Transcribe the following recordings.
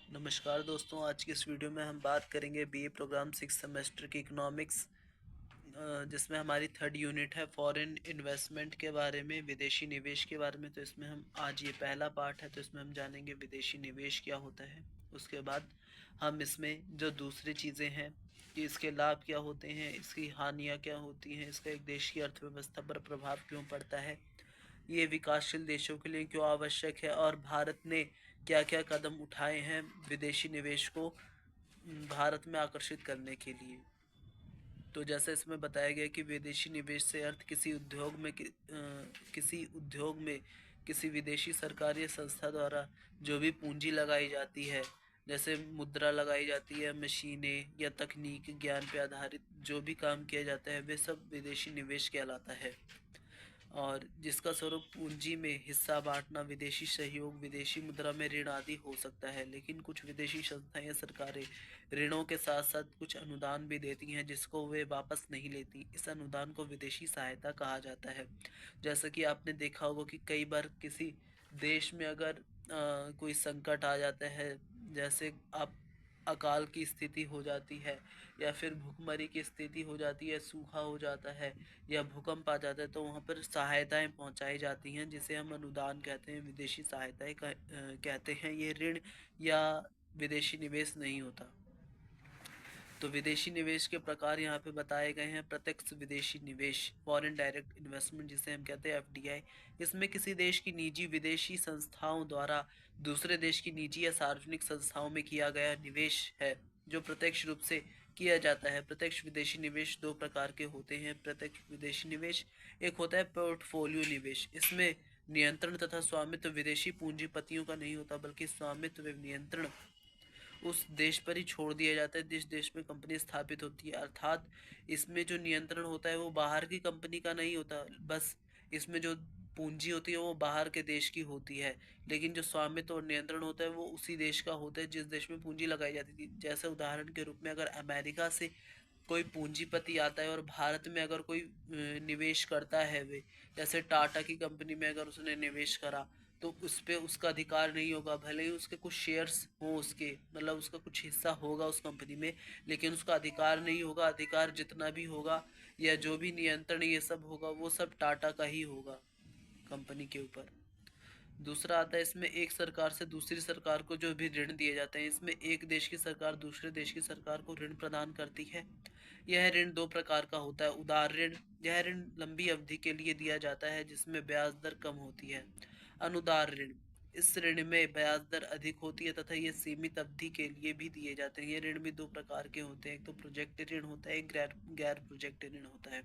नमस्कार दोस्तों, आज की इस वीडियो में हम बात करेंगे बीए प्रोग्राम 6 सेमेस्टर की इकोनॉमिक्स, जिसमें हमारी थर्ड यूनिट है फॉरेन इन्वेस्टमेंट के बारे में, विदेशी निवेश के बारे में। तो इसमें हम आज ये पहला पार्ट है, तो इसमें हम जानेंगे विदेशी निवेश क्या होता है। उसके बाद हम इसमें जो दूसरी चीज़ें हैं कि इसके लाभ क्या होते हैं, इसकी हानियाँ क्या होती हैं, इसका एक देश की अर्थव्यवस्था पर प्रभाव क्यों पड़ता है, ये विकासशील देशों के लिए क्यों आवश्यक है, और भारत ने क्या क्या कदम उठाए हैं विदेशी निवेश को भारत में आकर्षित करने के लिए। तो जैसे इसमें बताया गया कि विदेशी निवेश से अर्थ किसी उद्योग में किसी विदेशी सरकार या संस्था द्वारा जो भी पूंजी लगाई जाती है, जैसे मुद्रा लगाई जाती है, मशीनें या तकनीक ज्ञान पे आधारित जो भी काम किया जाता है, वे सब विदेशी निवेश कहलाता है। और जिसका स्वरूप पूंजी में हिस्सा बांटना, विदेशी सहयोग, विदेशी मुद्रा में ऋण आदि हो सकता है। लेकिन कुछ विदेशी संस्थाएं या सरकारें ऋणों के साथ साथ कुछ अनुदान भी देती हैं, जिसको वे वापस नहीं लेती। इस अनुदान को विदेशी सहायता कहा जाता है। जैसा कि आपने देखा होगा कि कई बार किसी देश में अगर कोई संकट आ जाता है, जैसे आप अकाल की स्थिति हो जाती है, या फिर भूखमरी की स्थिति हो जाती है, सूखा हो जाता है, या भूकंप आ जाता है, तो वहाँ पर सहायताएं पहुँचाई जाती हैं, जिसे हम अनुदान कहते हैं, विदेशी सहायताएं कहते हैं। ये ऋण या विदेशी निवेश नहीं होता। तो विदेशी निवेश के प्रकार यहाँ पे बताए गए हैं। प्रत्यक्ष विदेशी निवेश, फॉरेन डायरेक्ट इन्वेस्टमेंट, जिसे हम कहते हैं एफडीआई। इसमें किसी देश की निजी विदेशी संस्थाओं द्वारा दूसरे देश की निजी या सार्वजनिक संस्थाओं में किया गया निवेश है, जो प्रत्यक्ष रूप से किया जाता है। प्रत्यक्ष विदेशी निवेश दो प्रकार के होते हैं। प्रत्यक्ष विदेशी निवेश एक होता है पोर्टफोलियो निवेश। इसमें नियंत्रण तथा स्वामित्व विदेशी पूंजीपतियों का नहीं होता, बल्कि स्वामित्व व नियंत्रण उस देश पर ही छोड़ दिया जाता है जिस देश में कंपनी स्थापित होती है। अर्थात इसमें जो नियंत्रण होता है वो बाहर की कंपनी का नहीं होता, बस इसमें जो पूंजी होती है वो बाहर के देश की होती है। लेकिन जो स्वामित्व और नियंत्रण होता है वो उसी देश का होता है जिस देश में पूंजी लगाई जाती थी। जैसे उदाहरण के रूप में, अगर अमेरिका से कोई पूंजीपति आता है और भारत में अगर कोई निवेश करता है, वे जैसे टाटा की कंपनी में अगर उसने निवेश करा, तो उस पे उसका अधिकार नहीं होगा। भले ही उसके कुछ शेयर्स हो, उसके मतलब उसका कुछ हिस्सा होगा उस कंपनी में, लेकिन उसका अधिकार नहीं होगा। अधिकार जितना भी होगा या जो भी नियंत्रण ये सब होगा, वो सब टाटा का ही होगा कंपनी के ऊपर। दूसरा आता है इसमें, एक सरकार से दूसरी सरकार को जो भी ऋण दिए जाते हैं। इसमें एक देश की सरकार दूसरे देश की सरकार को ऋण प्रदान करती है। यह ऋण दो प्रकार का होता है। उदार ऋण, यह ऋण लंबी अवधि के लिए दिया जाता है जिसमें ब्याज दर कम होती है। अनुदार ऋण, इस ऋण में ब्याज दर अधिक होती है तथा ये सीमित अवधि के लिए भी दिए जाते हैं। ये ऋण भी दो प्रकार के होते हैं, एक तो प्रोजेक्ट ऋण होता है, एक गैर गैर प्रोजेक्ट ऋण होता है।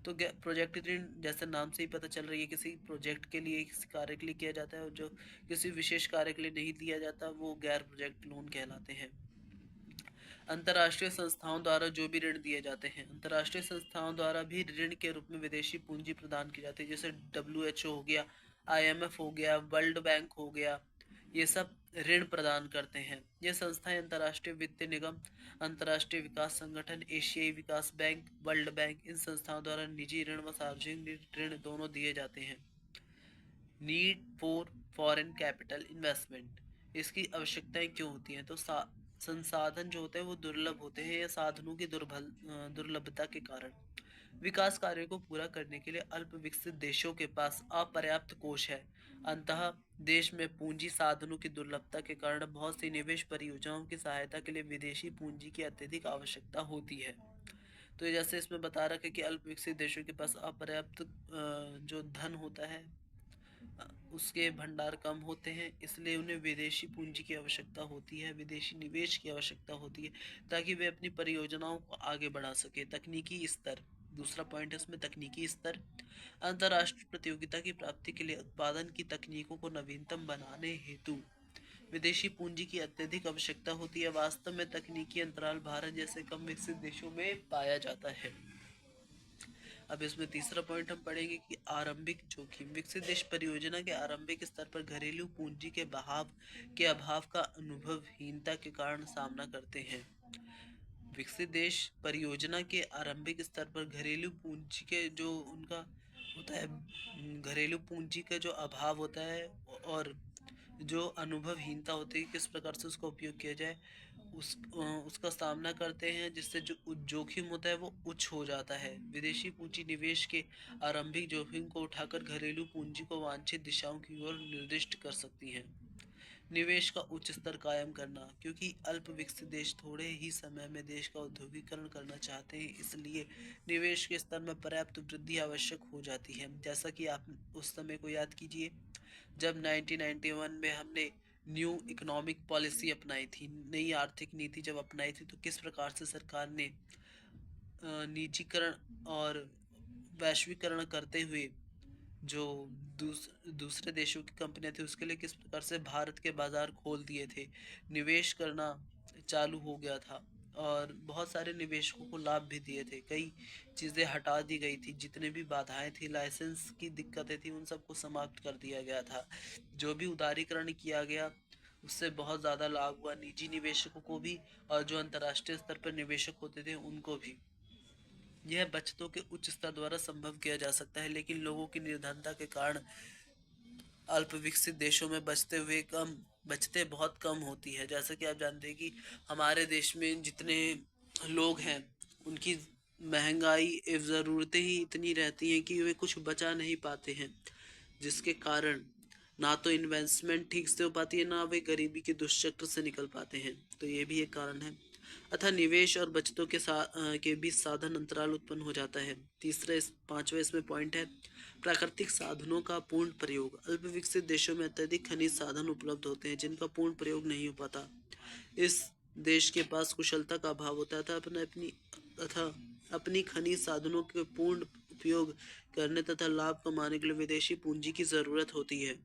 तो प्रोजेक्ट ऋण जैसे नाम से ही पता चल रही है, किसी प्रोजेक्ट के लिए, किसी कार्य के लिए किया जाता है, और जो किसी विशेष कार्य के लिए नहीं दिया जाता वो गैर प्रोजेक्ट लोन कहलाते हैं। अंतर्राष्ट्रीय संस्थाओं द्वारा जो भी ऋण दिए जाते हैं, अंतर्राष्ट्रीय संस्थाओं द्वारा भी ऋण के रूप में विदेशी पूंजी प्रदान की जाती है। जैसे WHO हो गया, IMF हो गया, वर्ल्ड बैंक हो गया, ये सब ऋण प्रदान करते हैं। ये संस्थाएं अंतर्राष्ट्रीय वित्त निगम, अंतर्राष्ट्रीय विकास संगठन, एशियाई विकास बैंक, वर्ल्ड बैंक, इन संस्थाओं द्वारा निजी ऋण व सार्वजनिक ऋण दोनों दिए जाते हैं। Need for foreign capital investment, इसकी आवश्यकताएं क्यों होती हैं? तो संसाधन जो होते हैं वो दुर्लभ होते हैं, या साधनों की दुर्लभता के कारण। विकास कार्यों को पूरा करने के लिए अल्प विकसित देशों के पास अपर्याप्त कोष है। अंतः देश में पूंजी साधनों की दुर्लभता के कारण बहुत सी निवेश परियोजनाओं की सहायता के लिए विदेशी पूंजी की अत्यधिक आवश्यकता होती है। तो जैसे इसमें बता रखा है कि अल्प विकसित देशों के पास अपर्याप्त जो धन होता है, उसके भंडार कम होते हैं, इसलिए उन्हें विदेशी पूंजी की आवश्यकता होती है, विदेशी निवेश की आवश्यकता होती है, ताकि वे अपनी परियोजनाओं को आगे बढ़ा सके। तकनीकी स्तर, दूसरा पॉइंट है इसमें तकनीकी स्तर। अंतर्राष्ट्रीय प्रतियोगिता की प्राप्ति के लिए उत्पादन की तकनीकों को नवीनतम बनाने हेतु विदेशी पूंजी की अत्यधिक आवश्यकता होती है। वास्तव में तकनीकी अंतराल भारत जैसे कम विकसित देशों में पाया जाता है। अब इसमें तीसरा पॉइंट हम पढ़ेंगे कि आरंभिक जोखिम। विकसित देश परियोजना के आरंभिक स्तर पर घरेलू पूंजी के अभाव का अनुभवहीनता के कारण सामना करते हैं। विकसित देश परियोजना के आरंभिक स्तर पर घरेलू पूंजी के जो उनका होता है, घरेलू पूंजी का जो अभाव होता है, और जो अनुभवहीनता होती है किस प्रकार से उसका उपयोग किया जाए उसका सामना करते हैं, जिससे जो जोखिम होता है वो उच्च हो जाता है। विदेशी पूंजी निवेश के आरंभिक जोखिम को उठाकर घरेलू पूंजी को वांछित दिशाओं की ओर निर्दिष्ट कर सकती है। निवेश का उच्च स्तर कायम करना, क्योंकि अल्प विकसित देश थोड़े ही समय में देश का औद्योगिकरण करना चाहते हैं, इसलिए निवेश के स्तर में पर्याप्त वृद्धि आवश्यक हो जाती है। जैसा कि आप उस समय को याद कीजिए जब 1991 में हमने न्यू इकोनॉमिक पॉलिसी अपनाई थी, नई आर्थिक नीति जब अपनाई थी, तो किस प्रकार से सरकार ने निजीकरण और वैश्वीकरण करते हुए जो दूसरे देशों की कंपनियां थी उसके लिए किस प्रकार से भारत के बाजार खोल दिए थे, निवेश करना चालू हो गया था और बहुत सारे निवेशकों को लाभ भी दिए थे। कई चीज़ें हटा दी गई थी, जितने भी बाधाएं थी, लाइसेंस की दिक्कतें थी, उन सबको समाप्त कर दिया गया था। जो भी उदारीकरण किया गया उससे बहुत ज़्यादा लाभ हुआ निजी निवेशकों को भी और जो अंतर्राष्ट्रीय स्तर पर निवेशक होते थे उनको भी। यह बचतों के उच्च स्तर द्वारा संभव किया जा सकता है, लेकिन लोगों की निर्धनता के कारण अल्प विकसित देशों में बचते बहुत कम होती है। जैसा कि आप जानते हैं कि हमारे देश में जितने लोग हैं उनकी महंगाई एवं ज़रूरतें ही इतनी रहती हैं कि वे कुछ बचा नहीं पाते हैं, जिसके कारण ना तो इन्वेस्टमेंट ठीक से हो पाती है, ना वे गरीबी के दुष्चक्र से निकल पाते हैं। तो ये भी एक कारण है। अतः निवेश और बचतों के बीच साधन अंतराल उत्पन्न हो जाता है। पांचवा इसमें पॉइंट है प्राकृतिक साधनों का पूर्ण प्रयोग। अल्प विकसित देशों में अत्यधिक खनिज साधन उपलब्ध होते हैं जिनका पूर्ण प्रयोग नहीं हो पाता। इस देश के पास कुशलता का अभाव होता है तथा अपनी खनिज साधनों के पूर्ण उपयोग करने तथा लाभ कमाने के लिए विदेशी पूंजी की जरूरत होती है।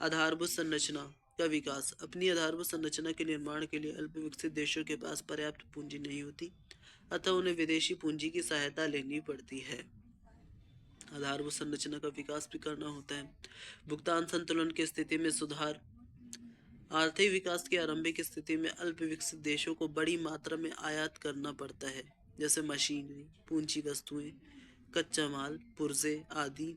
आधारभूत संरचना का विकास। अपनी आधारभूत संरचना के निर्माण के लिए अल्प विकसित देशों के पास पर्याप्त पूंजी नहीं होती, अतः उन्हें विदेशी पूंजी की सहायता लेनी पड़ती है। आधारभूत संरचना का विकास भी करना होता है। भुगतान संतुलन की स्थिति में सुधार। आर्थिक विकास की आरंभिक स्थिति में अल्प विकसित देशों को बड़ी मात्रा में आयात करना पड़ता है, जैसे मशीनरी, पूंजी वस्तुएं, कच्चा माल, पुर्जे आदि।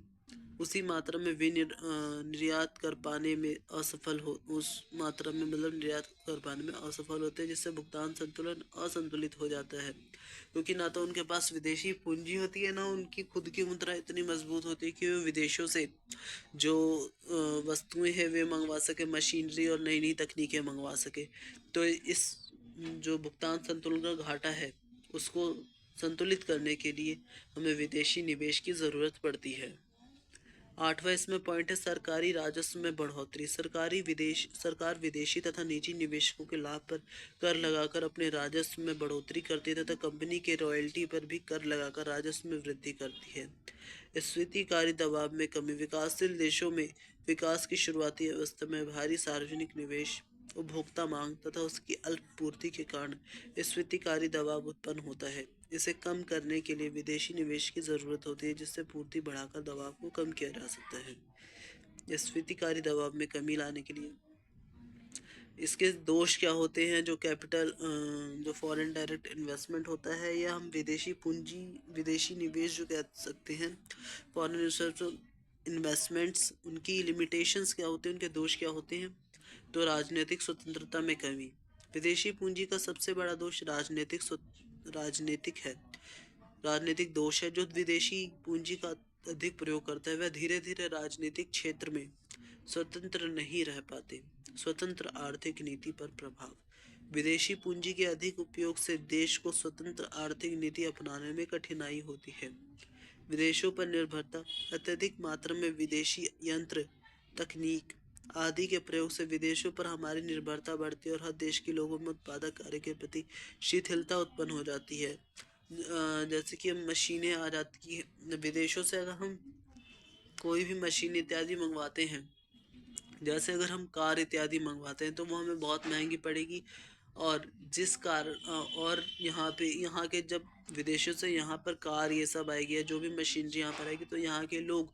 उसी मात्रा में निर्यात कर पाने में असफल हो उस मात्रा में मतलब निर्यात कर पाने में असफल होते हैं, जिससे भुगतान संतुलन असंतुलित हो जाता है, क्योंकि ना तो उनके पास विदेशी पूंजी होती है, ना उनकी खुद की मुद्रा इतनी मजबूत होती है कि वे विदेशों से जो वस्तुएं हैं वे मंगवा सके, मशीनरी और नई नई तकनीकें मंगवा सके। तो इस जो भुगतान संतुलन का घाटा है उसको संतुलित करने के लिए हमें विदेशी निवेश की ज़रूरत पड़ती है। आठवां इसमें पॉइंट है सरकारी राजस्व में बढ़ोतरी। सरकार विदेशी तथा निजी निवेशकों के लाभ पर कर लगाकर अपने राजस्व में बढ़ोतरी करती है तथा कंपनी के रॉयल्टी पर भी कर लगाकर राजस्व में वृद्धि करती है। स्फीतिकारी दबाव में कमी। विकासशील देशों में विकास की शुरुआती अवस्था में भारी सार्वजनिक निवेश, उपभोक्ता मांग तथा उसकी अल्प पूर्ति के कारण स्फीतिकारी दबाव उत्पन्न होता है। इसे कम करने के लिए विदेशी निवेश की ज़रूरत होती है, जिससे पूर्ति बढ़ाकर दबाव को कम किया जा सकता है। स्फीतिकारी दबाव में कमी लाने के लिए इसके दोष क्या होते हैं? जो फॉरेन डायरेक्ट इन्वेस्टमेंट होता है, या हम विदेशी निवेश जो कह सकते हैं, फॉरेन इन्वेस्टमेंट्स, उनकी लिमिटेशंस क्या होते हैं, उनके दोष क्या होते हैं? तो राजनीतिक स्वतंत्रता में कमी। विदेशी पूंजी का सबसे बड़ा दोष राजनीतिक है। राजनीतिक दोष है। जो विदेशी पूंजी का अधिक प्रयोग करता है वह धीरे धीरे राजनीतिक क्षेत्र में स्वतंत्र नहीं रह पाते। स्वतंत्र आर्थिक नीति पर प्रभाव। विदेशी पूंजी के अधिक उपयोग से देश को स्वतंत्र आर्थिक नीति अपनाने में कठिनाई होती है। विदेशों पर निर्भरता। अत्यधिक मात्रा में विदेशी यंत्र, तकनीक आदि के प्रयोग से विदेशों पर हमारी निर्भरता बढ़ती है और हर देश के लोगों में उत्पादक कार्य के प्रति शिथिलता उत्पन्न हो जाती है। जैसे कि मशीनें आ जाती हैं विदेशों से। अगर हम कोई भी मशीन इत्यादि मंगवाते हैं, जैसे अगर हम कार इत्यादि मंगवाते हैं तो वो हमें बहुत महंगी पड़ेगी, और और यहाँ के जब विदेशों से यहाँ पर कार ये सब आएगी या जो भी मशीनरी यहाँ पर आएगी, तो यहाँ के लोग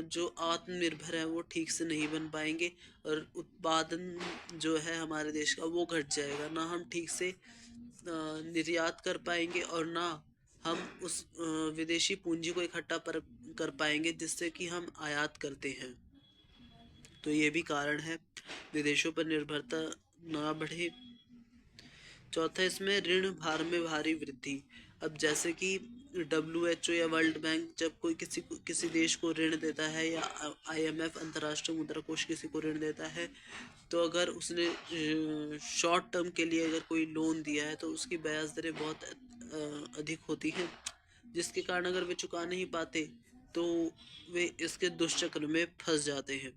जो आत्मनिर्भर है वो ठीक से नहीं बन पाएंगे और उत्पादन जो है हमारे देश का वो घट जाएगा। ना हम ठीक से निर्यात कर पाएंगे और ना हम उस विदेशी पूंजी को इकट्ठा कर पाएंगे जिससे कि हम आयात करते हैं। तो ये भी कारण है विदेशों पर निर्भरता ना बढ़े। चौथा, इसमें ऋण भार में भारी वृद्धि। अब जैसे कि WHO या वर्ल्ड बैंक जब कोई किसी देश को ऋण देता है, या IMF अंतर्राष्ट्रीय मुद्रा कोष किसी को ऋण देता है, तो अगर उसने शॉर्ट टर्म के लिए अगर कोई लोन दिया है तो उसकी ब्याज दरें बहुत अधिक होती हैं, जिसके कारण अगर वे चुका नहीं पाते तो वे इसके दुष्चक्र में फंस जाते हैं।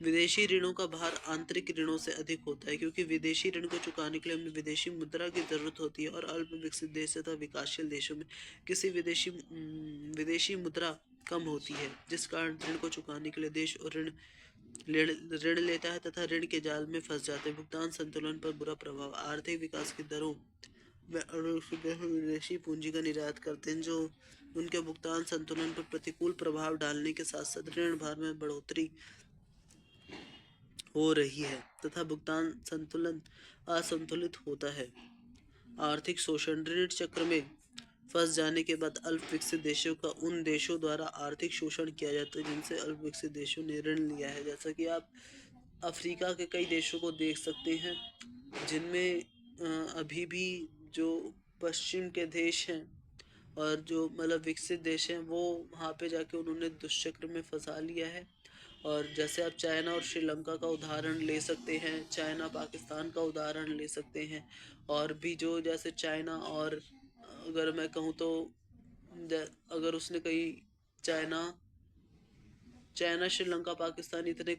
विदेशी ऋणों का भार आंतरिक ऋणों से अधिक होता है, क्योंकि विदेशी ऋण को चुकाने के लिए हमें विदेशी मुद्रा की जरूरत होती है, और अल्प विकसित देश तथा विकासशील देशों में किसी विदेशी मुद्रा कम होती है, जिस कारण ऋण को चुकाने के लिए देश और ऋण लेता है तथा ऋण के जाल में फंस जाते हैं। भुगतान संतुलन पर बुरा प्रभाव। आर्थिक विकास की दरों में विदेशी पूंजी का निर्यात करते हैं, जो उनके भुगतान संतुलन पर प्रतिकूल प्रभाव डालने के साथ साथ ऋण भार में बढ़ोतरी हो रही है तथा भुगतान संतुलन असंतुलित होता है। आर्थिक शोषण। ऋण चक्र में फंस जाने के बाद अल्प विकसित देशों का उन देशों द्वारा आर्थिक शोषण किया जाता है जिनसे अल्प विकसित देशों ने ऋण लिया है। जैसा कि आप अफ्रीका के कई देशों को देख सकते हैं जिनमें अभी भी जो पश्चिम के देश हैं और जो मतलब विकसित देश हैं, वो वहाँ पे जाके उन्होंने दुष्चक्र में फंसा लिया है। और जैसे आप चाइना और श्रीलंका का उदाहरण ले सकते हैं, चाइना पाकिस्तान का उदाहरण ले सकते हैं, और भी जो जैसे चाइना और अगर मैं कहूँ तो अगर उसने कहीं चाइना चाइना श्रीलंका पाकिस्तान इतने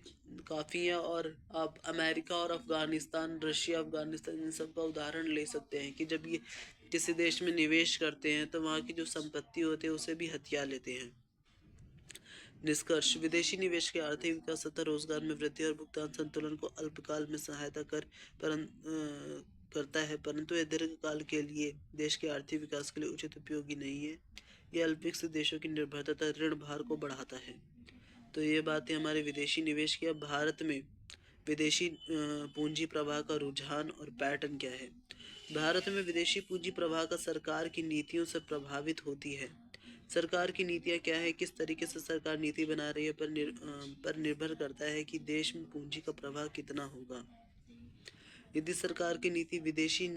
काफ़ी हैं, और आप अमेरिका और अफ़गानिस्तान, रशिया अफ़गानिस्तान, इन सब का उदाहरण ले सकते हैं कि जब ये किसी देश में निवेश करते हैं तो वहाँ की जो संपत्ति होती है उसे भी हथिया लेते हैं। निष्कर्ष। विदेशी निवेश के आर्थिक विकास तथा रोजगार में वृद्धि और भुगतान संतुलन को अल्पकाल में सहायता करता है, परंतु यह दीर्घकाल के लिए देश के आर्थिक विकास के लिए उचित उपयोगी नहीं है। यह अल्प विकसित देशों की निर्भरता तथा ऋण भार को बढ़ाता है। तो ये बात है हमारे विदेशी निवेश की। अब भारत में विदेशी पूंजी प्रवाह का रुझान और पैटर्न क्या है। भारत में विदेशी पूंजी प्रवाह का सरकार की नीतियों से प्रभावित होती है। सरकार की नीतियाँ क्या है, किस तरीके से सरकार नीति बना रही है पर निर्भर करता है कि देश में पूंजी का प्रवाह कितना होगा। यदि सरकार की नीति विदेशी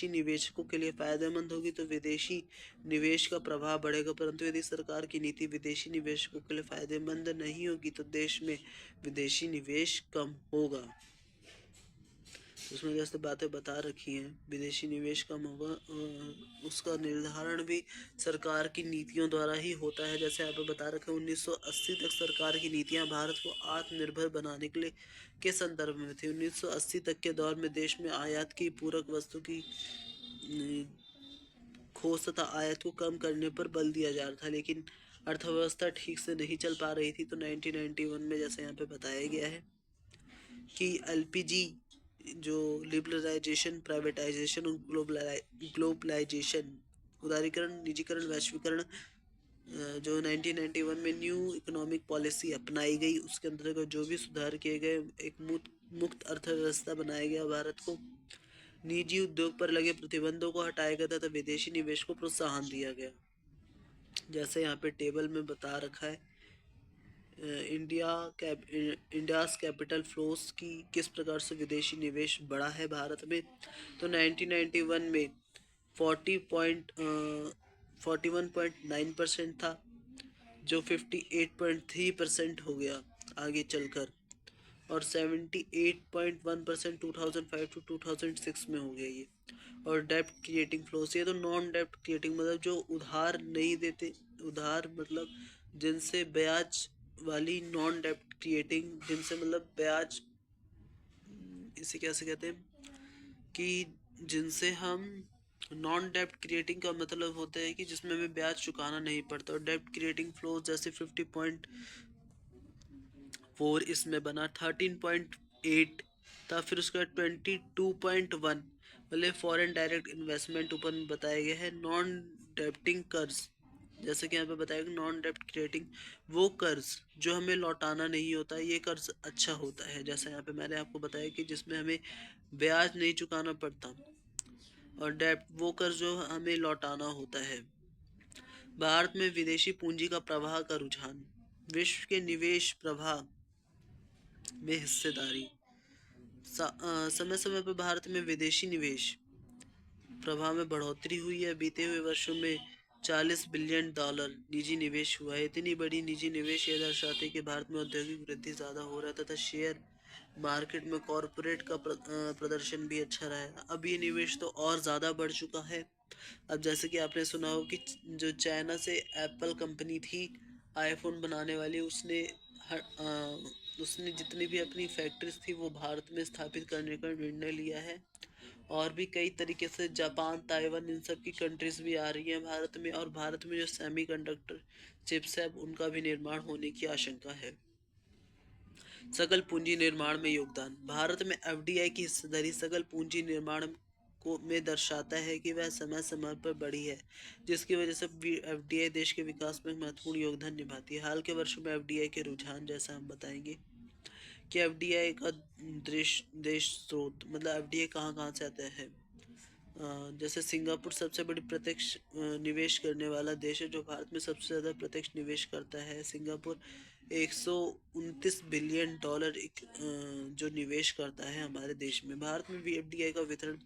निवेशकों के लिए फायदेमंद होगी तो विदेशी निवेश का प्रभाव बढ़ेगा, परंतु यदि सरकार की नीति विदेशी निवेशकों के लिए फायदेमंद नहीं होगी तो देश में विदेशी निवेश कम होगा। उसमें जैसे बातें बता रखी हैं, विदेशी निवेश कम होगा, उसका निर्धारण भी सरकार की नीतियों द्वारा ही होता है। जैसे यहाँ पे बता रखा है 1980 तक सरकार की नीतियाँ भारत को आत्मनिर्भर बनाने के लिए के संदर्भ में थी। 1980 तक के दौर में देश में आयात की पूरक वस्तु की खोज तथा आयात को कम करने पर बल दिया जा रहा था, लेकिन अर्थव्यवस्था ठीक से नहीं चल पा रही थी। तो 1991 में जैसे यहाँ पे बताया गया है कि LPG जो लिबरलाइजेशन, प्राइवेटाइजेशन और ग्लोबलाइजेशन, उदारीकरण, निजीकरण, वैश्वीकरण, जो 1991 में न्यू इकोनॉमिक पॉलिसी अपनाई गई, उसके अंतर्गत जो भी सुधार किए गए, एक मुक्त अर्थव्यवस्था बनाया गया भारत को, निजी उद्योग पर लगे प्रतिबंधों को हटाया गया तथा विदेशी निवेश को प्रोत्साहन दिया गया। जैसे यहाँ पे टेबल में बता रखा है इंडियाज़ कैपिटल फ्लोस की किस प्रकार से विदेशी निवेश बढ़ा है भारत में। तो 1991 में 41.9% था, जो 58.3% हो गया आगे चलकर, और 78.1% 2005 to 2006 में हो गया ये। और डेप्ट क्रिएटिंग फ्लोस, ये तो नॉन डेप्ट क्रिएटिंग मतलब जो उधार नहीं देते, उधार मतलब जिनसे ब्याज वाली, नॉन डेप्ट क्रिएटिंग जिनसे मतलब ब्याज, इसे कैसे कहते हैं कि जिनसे हम, नॉन डेप्ट क्रिएटिंग का मतलब होता है कि जिसमें हमें ब्याज चुकाना नहीं पड़ता, और डेप्ट क्रिएटिंग फ्लोज जैसे 50.4 इसमें बना, 13.8 था, फिर उसके बाद 22.1 मतलब फॉरेन डायरेक्ट इन्वेस्टमेंट ऊपर बताया गया है। नॉन डेप्टिंग कर्ज, जैसे कि यहाँ पे बताया कि नॉन डेप्ट क्रिएटिंग वो कर्ज जो हमें लौटाना नहीं होता, ये कर्ज अच्छा होता है। जैसे यहाँ पे मैंने आपको बताया कि जिसमें हमें ब्याज नहीं चुकाना पड़ता, और डेप्ट वो कर्ज जो हमें लौटाना होता है। भारत में विदेशी पूंजी का प्रवाह का रुझान। विश्व के निवेश प्रवाह में हिस्सेदारी। समय समय पर भारत में विदेशी निवेश प्रभाव में बढ़ोतरी हुई है। बीते हुए वर्षों में 40 बिलियन डॉलर निजी निवेश हुआ है। इतनी बड़ी निजी निवेश ये दर्शाते हैं कि भारत में औद्योगिक वृद्धि ज़्यादा हो रहा है तथा शेयर मार्केट में कॉरपोरेट का प्रदर्शन भी अच्छा रहा है। अब ये निवेश तो और ज़्यादा बढ़ चुका है। अब जैसे कि आपने सुना हो कि जो चाइना से एप्पल कंपनी थी आईफोन बनाने वाली, उसने जितनी भी अपनी फैक्ट्रीज थी वो भारत में स्थापित करने का निर्णय लिया है। और भी कई तरीके से जापान, ताइवान, इन सब की कंट्रीज भी आ रही हैं भारत में। और भारत में जो सेमीकंडक्टर चिप्स है उनका भी निर्माण होने की आशंका है। सकल पूंजी निर्माण में योगदान। भारत में एफडीआई की हिस्सेदारी सकल पूंजी निर्माण को में दर्शाता है कि वह समय समय पर बढ़ी है, जिसकी वजह से एफडीआई देश के विकास में महत्वपूर्ण योगदान निभाती है। हाल के वर्षों में एफडीआई के रुझान जैसा हम बताएंगे कि एफडीआई का देश स्रोत, मतलब एफडीआई कहाँ कहाँ से आता है। जैसे सिंगापुर सबसे बड़ी प्रत्यक्ष निवेश करने वाला देश है, जो भारत में सबसे ज़्यादा प्रत्यक्ष निवेश करता है। सिंगापुर 129 बिलियन डॉलर जो निवेश करता है हमारे देश में। भारत में भी एफडीआई का वितरण,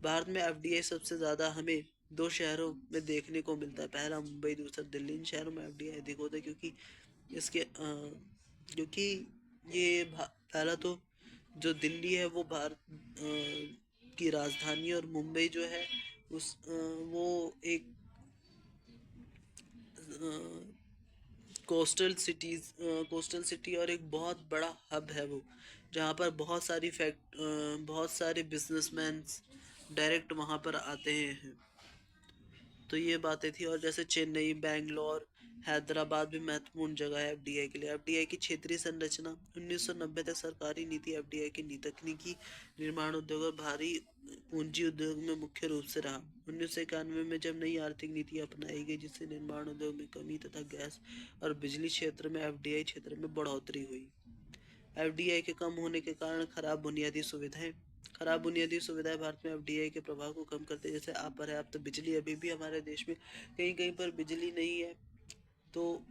भारत में एफडीआई सबसे ज़्यादा हमें दो शहरों में देखने को मिलता है, पहला मुंबई, दूसरा दिल्ली। इन शहरों में एफडीआई अधिक होता है क्योंकि ये पहला तो जो दिल्ली है वो भारत की राजधानी, और मुंबई जो है वो एक कोस्टल सिटी और एक बहुत बड़ा हब है वो, जहाँ पर बहुत सारे बिजनेसमैन डायरेक्ट वहाँ पर आते हैं। तो ये बातें थी। और जैसे चेन्नई, बैंगलोर, हैदराबाद भी महत्वपूर्ण जगह है एफडीआई के लिए। एफडीआई की क्षेत्रीय संरचना 1990 तक सरकारी नीति एफडीआई की तकनीकी निर्माण उद्योग और भारी पूंजी उद्योग में मुख्य रूप से रहा। 1991 में जब नई आर्थिक नीति अपनाई गई जिससे निर्माण उद्योग में कमी तथा गैस और बिजली क्षेत्र में एफडीआई क्षेत्र में बढ़ोतरी हुई। एफडीआई के कम होने के कारण खराब बुनियादी सुविधाएं भारत में एफडीआई के प्रभाव को कम करते हैं। जैसे अपर्याप्त बिजली, अभी भी हमारे देश में कहीं कहीं पर बिजली नहीं है। तो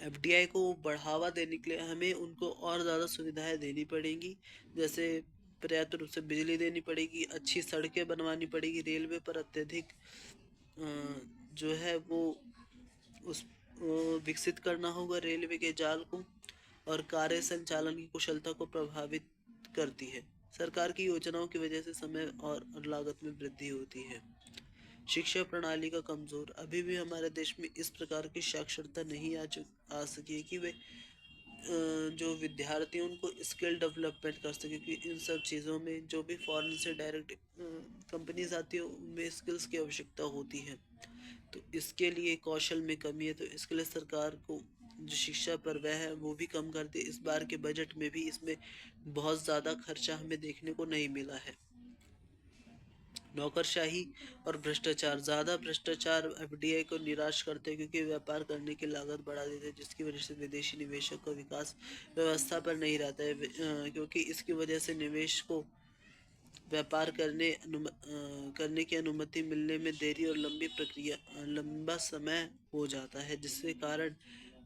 एफडीआई को बढ़ावा देने के लिए हमें उनको और ज़्यादा सुविधाएं देनी पड़ेंगी। जैसे पर्याप्त रूप से बिजली देनी पड़ेगी, अच्छी सड़कें बनवानी पड़ेगी, रेलवे पर अत्यधिक जो है वो उस विकसित करना होगा रेलवे के जाल को, और कार्य संचालन की कुशलता को प्रभावित करती है। सरकार की योजनाओं की वजह से समय और लागत में वृद्धि होती है। शिक्षा प्रणाली का कमजोर, अभी भी हमारे देश में इस प्रकार की साक्षरता नहीं आ सकी है कि वे जो विद्यार्थी उनको स्किल डेवलपमेंट कर सके, क्योंकि इन सब चीज़ों में जो भी फॉरेन से डायरेक्ट कंपनीज आती है उनमें स्किल्स की आवश्यकता होती है। तो इसके लिए कौशल में कमी है, तो इसके लिए सरकार को जो शिक्षा पर वह है वो भी कम कर दे। इस बार के बजट में भी इसमें बहुत ज़्यादा खर्चा हमें देखने को नहीं मिला है। नौकरशाही और भ्रष्टाचार, ज़्यादा भ्रष्टाचार एफडीआई को निराश करते हैं क्योंकि व्यापार करने की लागत बढ़ा देते हैं, जिसकी वजह से विदेशी निवेशक का विकास व्यवस्था पर नहीं रहता है। क्योंकि इसकी वजह से निवेश को व्यापार करने की अनुमति मिलने में देरी और लंबा समय हो जाता है, जिसके कारण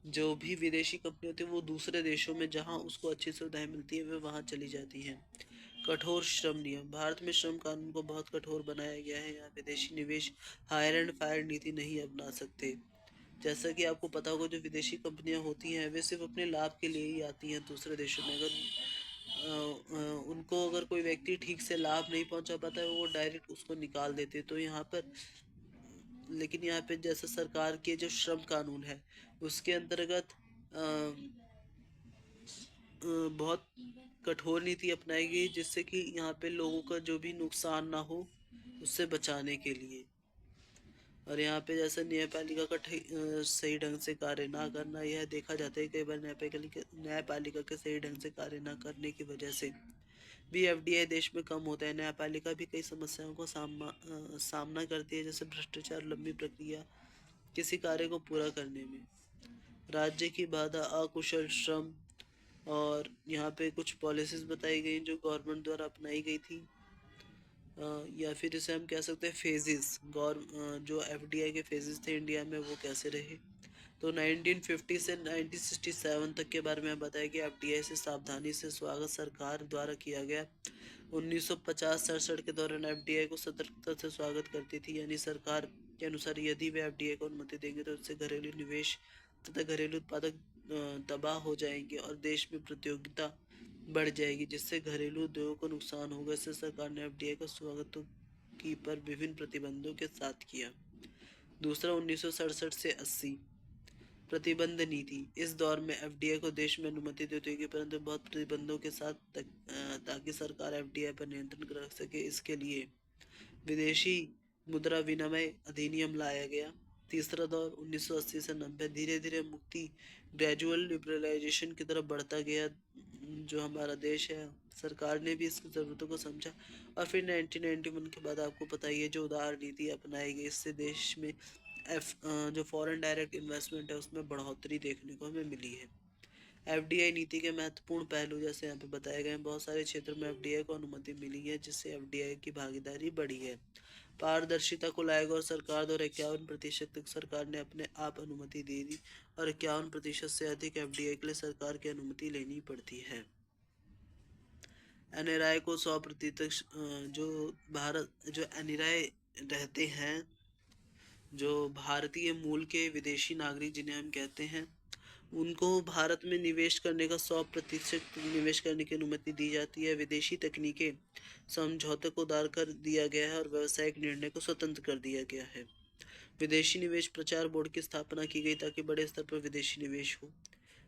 जो भी विदेशी कंपनी होती है वो दूसरे देशों में जहां उसको अच्छी सुविधाएं मिलती है वे वहां चली जाती हैं। कठोर श्रम नियम, भारत में श्रम कानून को बहुत कठोर बनाया गया है। यहाँ विदेशी निवेश हायर एंड फायर नीति नहीं अपना सकते। जैसा कि आपको पता होगा जो विदेशी कंपनियां होती हैं वे सिर्फ अपने लाभ के लिए ही आती हैं दूसरे देशों में। अगर उनको अगर कोई व्यक्ति ठीक से लाभ नहीं पहुंचा पाता है वो डायरेक्ट उसको निकाल देते हैं। तो यहाँ पर लेकिन यहाँ पे जैसे सरकार के जो श्रम कानून है उसके अंतर्गत बहुत कठोर नीति अपनाई गई, जिससे कि यहाँ पे लोगों का जो भी नुकसान ना हो उससे बचाने के लिए। और यहाँ पे जैसे न्यायपालिका का सही ढंग से कार्य ना करना, यह देखा जाता है कई बार न्यायपालिका के सही ढंग से कार्य ना करने की वजह से भी एफडीआई देश में कम होता है। न्यायपालिका भी कई समस्याओं का सामना करती है, जैसे भ्रष्टाचार, लंबी प्रक्रिया किसी कार्य को पूरा करने में, राज्य की बाधा, अकुशल श्रम। और यहाँ पे कुछ पॉलिसीज बताई गई जो गवर्नमेंट द्वारा अपनाई गई थी। या फिर इसे हम कह सकते हैं फेजेस, जो एफडीआई के फेजेस थे इंडिया में वो कैसे रहे। तो 1950 से 1967 तक के बारे में बताया कि एफडीआई से सावधानी से स्वागत सरकार द्वारा किया गया। 1950-67 के दौरान एफडीआई को सतर्कता से स्वागत करती थी, यानी सरकार के अनुसार यदि वे एफडीआई को अनुमति देंगे तो इससे घरेलू निवेश तथा घरेलू उत्पादक तबाह हो जाएंगे और देश में प्रतियोगिता बढ़ जाएगी, जिससे घरेलू उद्योगों को नुकसान होगा। इससे सरकार ने एफडीआई का स्वागत तो की पर विभिन्न प्रतिबंधों के साथ किया। दूसरा 1967 से 80 प्रतिबंध नीति। इस दौर में एफडीआई को देश में अनुमति देती होगी, परंतु बहुत प्रतिबंधों के साथ ताकि सरकार एफडीआई पर नियंत्रण रख सके। इसके लिए विदेशी मुद्रा विनिमय अधिनियम लाया गया। तीसरा दौर 1980 से 90 धीरे धीरे मुक्ति ग्रेजुअल लिबरलाइजेशन की तरफ बढ़ता गया। जो हमारा देश है, सरकार ने भी इसकी ज़रूरतों को समझा और फिर 1991 के बाद आपको पता ही है जो उदार नीति अपनाई गई, इससे देश में जो फॉरेन डायरेक्ट इन्वेस्टमेंट है उसमें बढ़ोतरी देखने को हमें मिली है। एफडीआई नीति के महत्वपूर्ण पहलू जैसे यहाँ पे बताए गए हैं, बहुत सारे क्षेत्रों में एफडीआई को अनुमति मिली है, जिससे एफडीआई की भागीदारी बढ़ी है। पारदर्शिता को लाएगा और सरकार द्वारा 51% तक सरकार ने अपने आप अनुमति दे दी और 51% से अधिक एफडीआई के लिए सरकार की अनुमति लेनी पड़ती है। एनआरआई को 100% जो एनआरआई रहते हैं, जो भारतीय मूल के विदेशी नागरिक जिन्हें हम कहते हैं, उनको भारत में निवेश करने का 100% निवेश करने की अनुमति दी जाती है। विदेशी तकनीकें समझौते को उदार कर दिया गया है और व्यावसायिक निर्णय को स्वतंत्र कर दिया गया है। विदेशी निवेश प्रचार बोर्ड की स्थापना की गई ताकि बड़े स्तर पर विदेशी निवेश हो।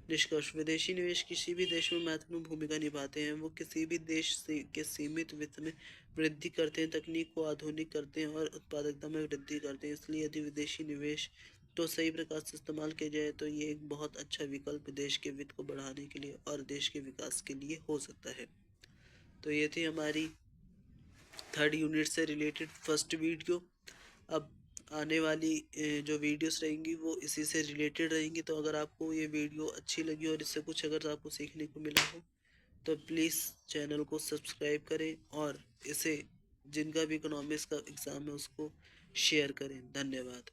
निष्कर्ष, विदेशी निवेश किसी भी देश में महत्वपूर्ण भूमिका निभाते हैं। वो किसी भी देश के सीमित वित्त में वृद्धि करते हैं, तकनीक को आधुनिक करते हैं और उत्पादकता में वृद्धि करते हैं। इसलिए यदि विदेशी निवेश तो सही प्रकार से इस्तेमाल किया जाए तो ये एक बहुत अच्छा विकल्प देश के वित्त को बढ़ाने के लिए और देश के विकास के लिए हो सकता है। तो ये थी हमारी 3rd यूनिट से रिलेटेड फर्स्ट वीडियो। अब आने वाली जो वीडियोस रहेंगी वो इसी से रिलेटेड रहेंगी। तो अगर आपको ये वीडियो अच्छी लगी और इससे कुछ अगर आपको सीखने को मिला हो तो प्लीज़ चैनल को सब्सक्राइब करें और इसे जिनका भी इकोनॉमिक्स का एग्ज़ाम है उसको शेयर करें। धन्यवाद।